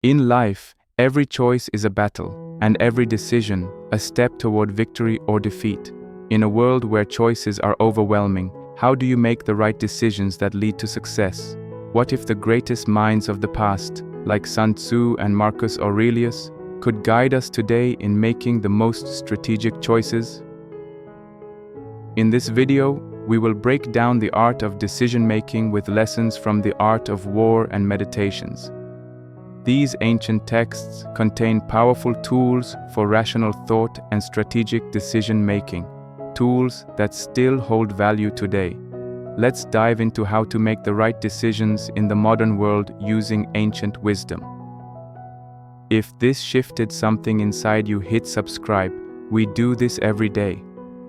In life, every choice is a battle, and every decision, a step toward victory or defeat. In a world where choices are overwhelming, how do you make the right decisions that lead to success? What if the greatest minds of the past, like Sun Tzu and Marcus Aurelius, could guide us today in making the most strategic choices? In this video, we will break down the art of decision-making with lessons from the art of war and meditations. These ancient texts contain powerful tools for rational thought and strategic decision-making, tools that still hold value today. Let's dive into how to make the right decisions in the modern world using ancient wisdom. If this shifted something inside you, hit subscribe. We do this every day.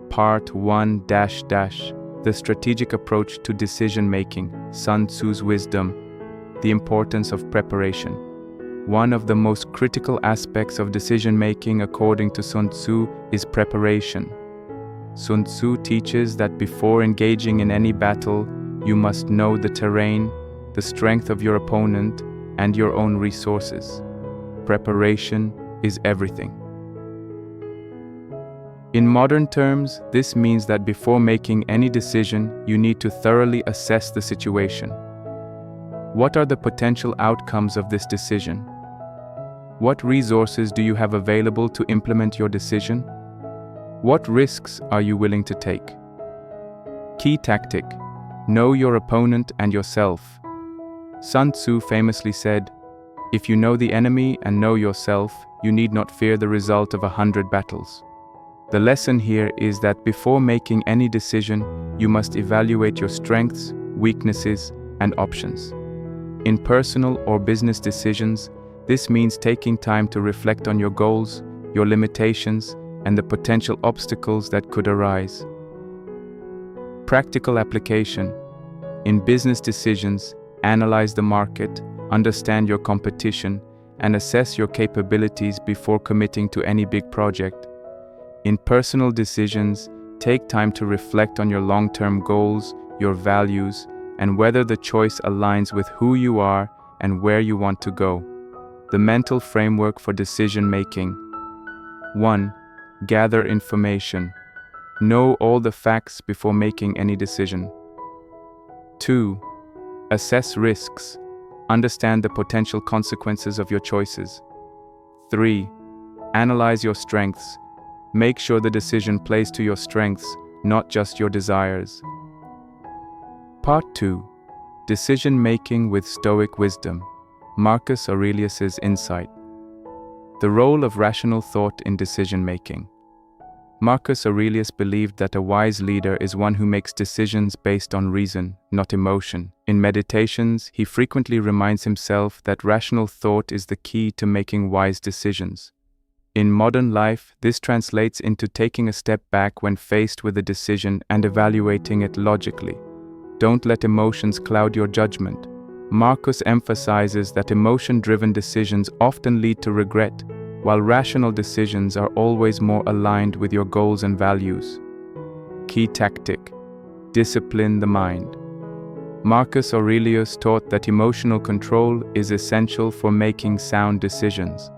Part 1 The strategic approach to decision-making, Sun Tzu's wisdom, the importance of preparation. One of the most critical aspects of decision-making, according to Sun Tzu, is preparation. Sun Tzu teaches that before engaging in any battle, you must know the terrain, the strength of your opponent, and your own resources. Preparation is everything. In modern terms, this means that before making any decision, you need to thoroughly assess the situation. What are the potential outcomes of this decision? What resources do you have available to implement your decision? What risks are you willing to take? Key tactic: know your opponent and yourself. Sun Tzu famously said, "If you know the enemy and know yourself, you need not fear the result of 100 battles." The lesson here is that before making any decision, you must evaluate your strengths, weaknesses, and options. In personal or business decisions, this means taking time to reflect on your goals, your limitations, and the potential obstacles that could arise. Practical application: in business decisions, analyze the market, understand your competition, and assess your capabilities before committing to any big project. In personal decisions, take time to reflect on your long-term goals, your values, and whether the choice aligns with who you are and where you want to go. The mental framework for decision-making. 1. Gather information. Know all the facts before making any decision. 2. Assess risks. Understand the potential consequences of your choices. 3. Analyze your strengths. Make sure the decision plays to your strengths, not just your desires. Part 2. Decision-making with Stoic wisdom. Marcus Aurelius's insight. The role of rational thought in decision-making. Marcus Aurelius believed that a wise leader is one who makes decisions based on reason, not emotion. In meditations, he frequently reminds himself that rational thought is the key to making wise decisions. In modern life, this translates into taking a step back when faced with a decision and evaluating it logically. Don't let emotions cloud your judgment. Marcus emphasizes that emotion-driven decisions often lead to regret, while rational decisions are always more aligned with your goals and values. Key tactic: discipline the mind. Marcus Aurelius taught that emotional control is essential for making sound decisions.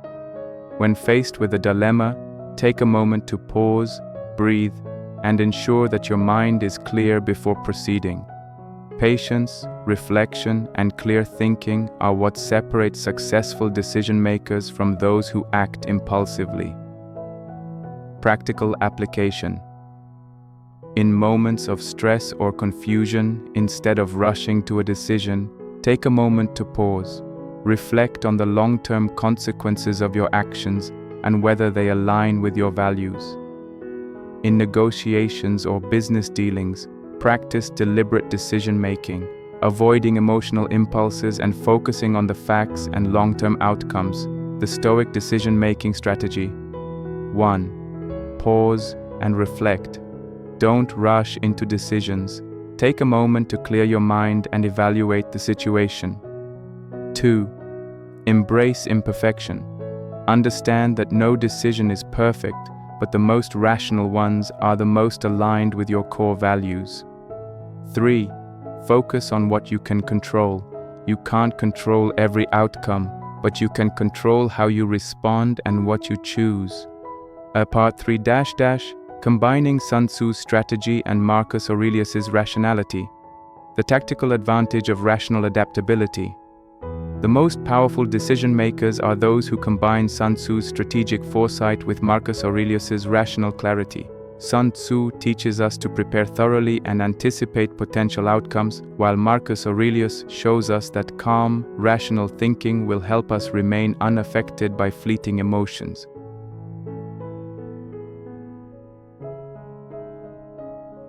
When faced with a dilemma, take a moment to pause, breathe, and ensure that your mind is clear before proceeding. Patience, reflection, and clear thinking are what separates successful decision-makers from those who act impulsively. Practical application. In moments of stress or confusion, instead of rushing to a decision, take a moment to pause. Reflect on the long-term consequences of your actions and whether they align with your values. In negotiations or business dealings, practice deliberate decision-making, avoiding emotional impulses and focusing on the facts and long-term outcomes. The Stoic decision-making strategy. 1. Pause and reflect. Don't rush into decisions. Take a moment to clear your mind and evaluate the situation. 2. Embrace imperfection. Understand that no decision is perfect, but the most rational ones are the most aligned with your core values. 3. Focus on what you can control. You can't control every outcome, but you can control how you respond and what you choose. Part 3 combining Sun Tzu's strategy and Marcus Aurelius's rationality. The tactical advantage of rational adaptability. The most powerful decision makers are those who combine Sun Tzu's strategic foresight with Marcus Aurelius's rational clarity. Sun Tzu teaches us to prepare thoroughly and anticipate potential outcomes, while Marcus Aurelius shows us that calm, rational thinking will help us remain unaffected by fleeting emotions.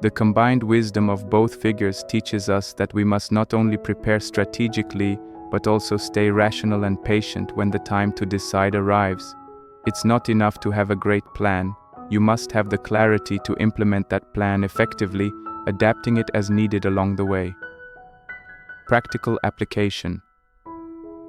The combined wisdom of both figures teaches us that we must not only prepare strategically, but also stay rational and patient when the time to decide arrives. It's not enough to have a great plan. You must have the clarity to implement that plan effectively, adapting it as needed along the way. Practical application.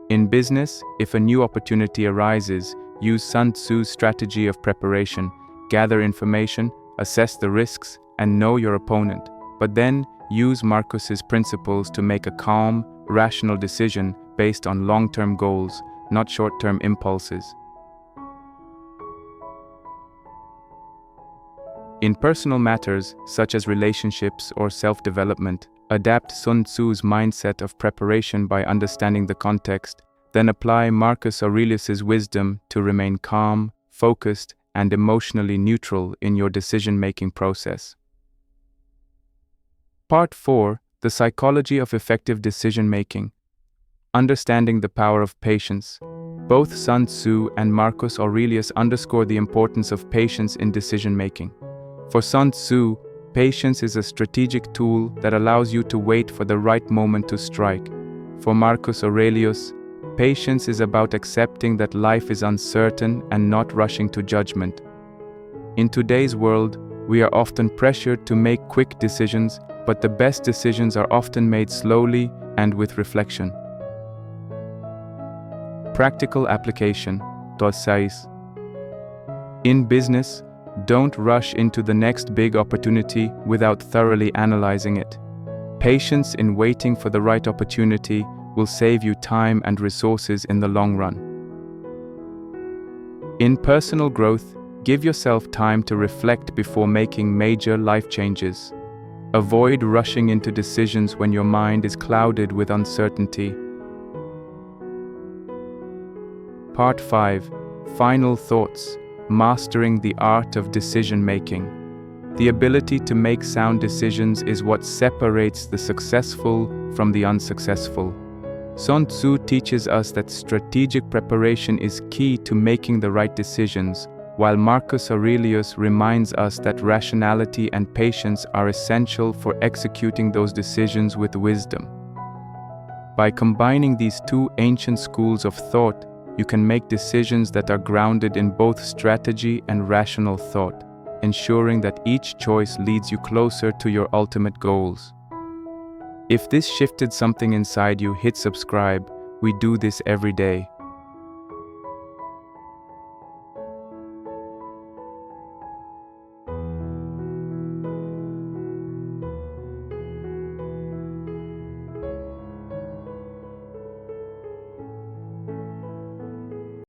In business, if a new opportunity arises, use Sun Tzu's strategy of preparation, gather information, assess the risks, and know your opponent. But then, use Marcus's principles to make a calm, rational decision based on long-term goals, not short-term impulses. In personal matters, such as relationships or self-development, adapt Sun Tzu's mindset of preparation by understanding the context, then apply Marcus Aurelius's wisdom to remain calm, focused, and emotionally neutral in your decision-making process. Part 4. The psychology of effective decision-making. Understanding the power of patience. Both Sun Tzu and Marcus Aurelius underscore the importance of patience in decision-making. For Sun Tzu, patience is a strategic tool that allows you to wait for the right moment to strike. For Marcus Aurelius, patience is about accepting that life is uncertain and not rushing to judgment. In today's world, we are often pressured to make quick decisions, but the best decisions are often made slowly and with reflection. Practical application. In business, don't rush into the next big opportunity without thoroughly analyzing it. Patience in waiting for the right opportunity will save you time and resources in the long run. In personal growth, give yourself time to reflect before making major life changes. Avoid rushing into decisions when your mind is clouded with uncertainty. Part 5. Final thoughts. Mastering the art of decision-making. The ability to make sound decisions is what separates the successful from the unsuccessful. Sun Tzu teaches us that strategic preparation is key to making the right decisions, while Marcus Aurelius reminds us that rationality and patience are essential for executing those decisions with wisdom. By combining these two ancient schools of thought, you can make decisions that are grounded in both strategy and rational thought, ensuring that each choice leads you closer to your ultimate goals. If this shifted something inside you, hit subscribe. We do this every day.